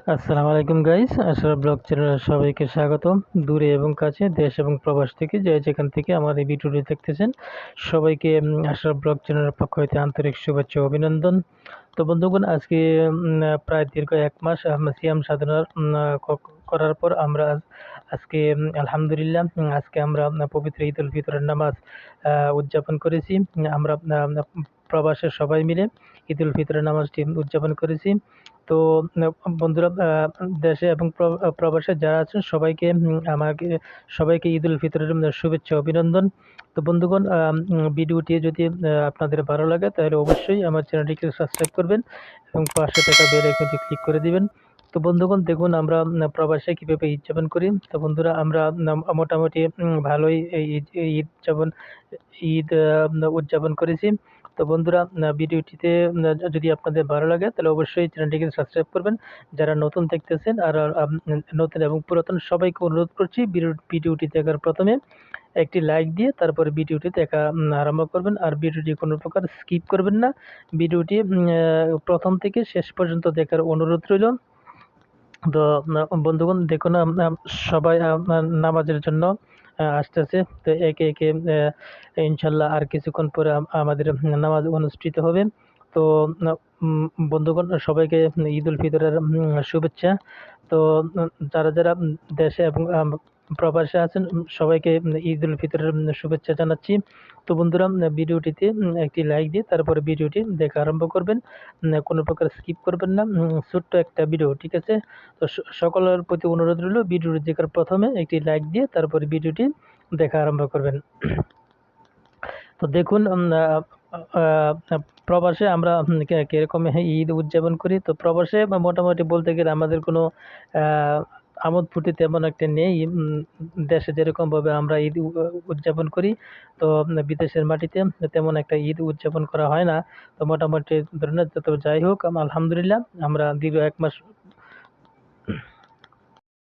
আসসালামু আলাইকুম guys, Ashraf blog চ্যানেলে সবাইকে স্বাগতম। দূরে এবং কাছে, দেশ এবং প্রবাস থেকে যে যেখান থেকে আমার এই ভিডিওটি দেখতেছেন, সবাইকে আশরাফ ব্লগ চ্যানেলের পক্ষ হতে আন্তরিক শুভেচ্ছা ও অভিনন্দন। তো বন্ধুগণ, আজকে প্রায় দীর্ঘ ১ মাস সিয়াম সাধনার করার পর আমরা আজকে আলহামদুলিল্লাহ আজকে আমরা পবিত্র ঈদ উল ফিতরের নামাজ উদযাপন করেছি। আমরা প্রবাসের সবাই মিলে ঈদ উল ফিতরের নামাজটি উদযাপন করেছি। তো বন্ধুরা, দেশে এবং প্রবাসে যারা আছেন সবাইকে সবাইকে ঈদ উল ফিতরের শুভেচ্ছা অভিনন্দন। তো বন্ধুগণ, ভিডিওটি যদি আপনাদের ভালো লাগে তাহলে অবশ্যই আমার চ্যানেলটিকে সাবস্ক্রাইব করবেন এবং পাশে থাকা বেল আইকনটি ক্লিক করে দিবেন। তো বন্ধুগণ, দেখুন আমরা প্রবাসে কীভাবে ঈদ যাপন করি। তো বন্ধুরা, আমরা মোটামুটি ভালোই এই ঈদ যাপন ঈদ উদযাপন করেছি। তো বন্ধুরা, ভিডিওটিতে যদি আপনাদের ভালো লাগে তাহলে অবশ্যই চ্যানেলটিকে সাবস্ক্রাইব করবেন। যারা নতুন দেখতেছেন আর নতুন এবং পুরাতন সবাইকে অনুরোধ করছি, ভিডিওটি দেখার প্রথমে একটি লাইক দিয়ে তারপরে ভিডিওটি দেখা আরম্ভ করবেন। আর ভিডিওটি কোনো প্রকার স্কিপ করবেন না। ভিডিওটি প্রথম থেকে শেষ পর্যন্ত দেখার অনুরোধ রইল। তো বন্ধুগণ, দেখুন সবাই নামাজের জন্য আসতেছে। তো একে একে ইনশাল্লাহ আর কিছুক্ষণ পরে আমাদের নামাজ অনুষ্ঠিত হবে। তো বন্ধুগণ, সবাইকে ঈদ উল ফিতরের শুভেচ্ছা। তো যারা যারা দেশে এবং প্রবাসে আছেন সবাইকে ঈদ উল ফিতরের শুভেচ্ছা জানাচ্ছি। তো বন্ধুরা, ভিডিওটিতে একটি লাইক দিয়ে তারপরে ভিডিওটি দেখা আরম্ভ করবেন। কোনো প্রকার স্কিপ করবেন না। ছোট্ট একটা ভিডিও, ঠিক আছে? তো সকলের প্রতি অনুরোধ রইল, ভিডিওটি দেখার প্রথমে একটি লাইক দিয়ে তারপরে ভিডিওটি দেখা আরম্ভ করবেন। তো দেখুন, প্রবাসে আমরা কিরকম ঈদ উদযাপন করি। তো প্রবাসে মোটামুটি বলতে গেলে আমাদের কোনো আমোদ ফুর্তি তেমন একটা নেই। দেশে যেরকমভাবে আমরা ঈদ উদযাপন করি, তো বিদেশের মাটিতে তেমন একটা ঈদ উদযাপন করা হয় না। তো মোটামুটি ধরে নেন, তো যাই হোক, আলহামদুলিল্লাহ আমরা দীর্ঘ ১ মাস